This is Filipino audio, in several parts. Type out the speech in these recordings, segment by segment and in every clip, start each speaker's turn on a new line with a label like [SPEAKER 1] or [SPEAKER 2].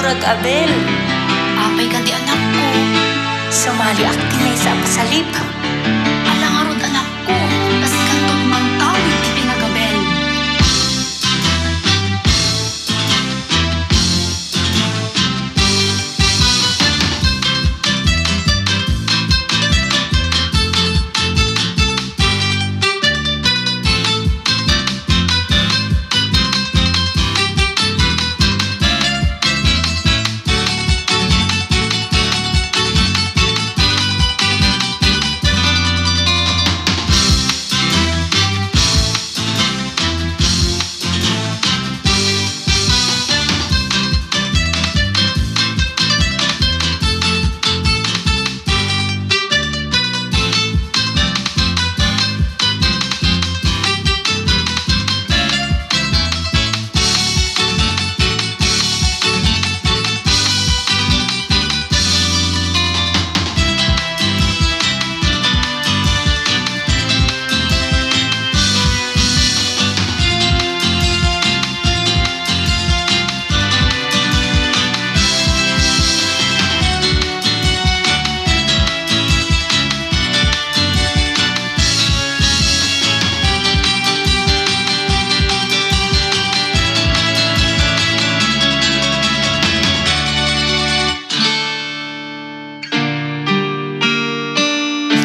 [SPEAKER 1] murag Abel.
[SPEAKER 2] Apay ka di anak ko.
[SPEAKER 1] Sumali aktinay sa pasalip.
[SPEAKER 2] Alangarod anak ko. Kasi kantong mangtawid ti pinagabel.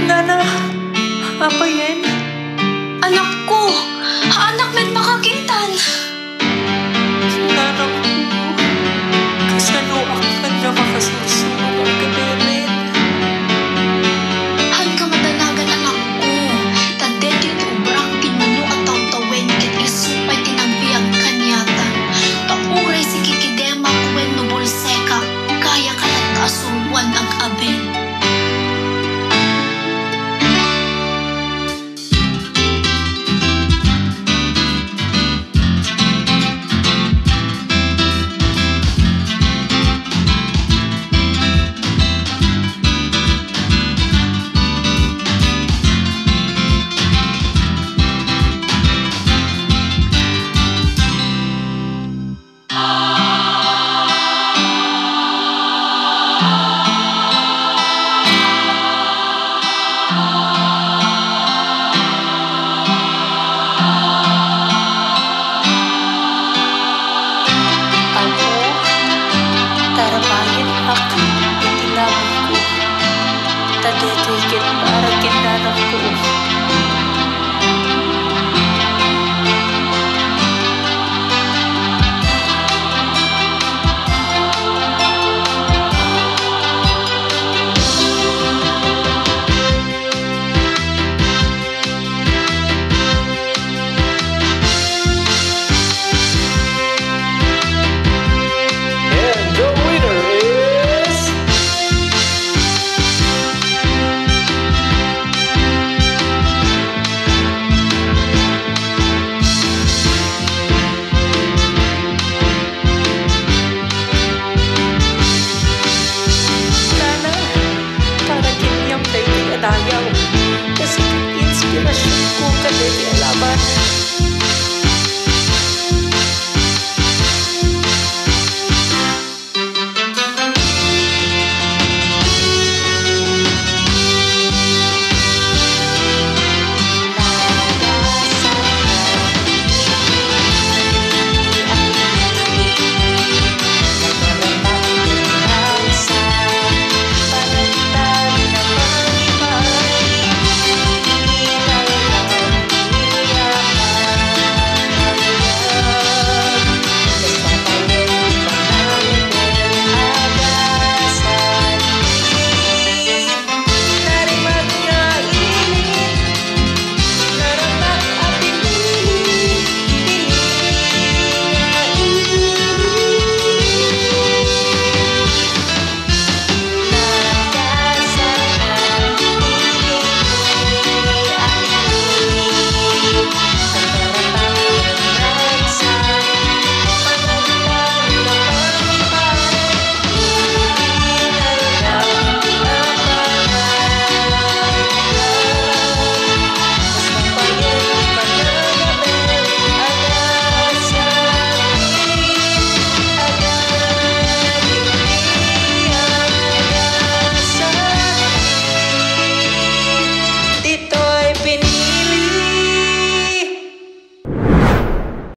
[SPEAKER 1] Nana, apa yan?
[SPEAKER 2] Anak ko! Anak med makakintan!
[SPEAKER 1] Nana ko, kasaluak ka na makasusunod ang gabelet.
[SPEAKER 2] Han ka madanagan anak ko. Tadde dito ubrak tinmano at taw-tawen kit isupay tinagbiag kanyata. Tauray si kikidema kwen no bolseka. Kaya kalat kaasuwan ang abel.
[SPEAKER 1] Ako, tarabayan ak, itinawag ko. Tadeto'y kit para kinanap ko.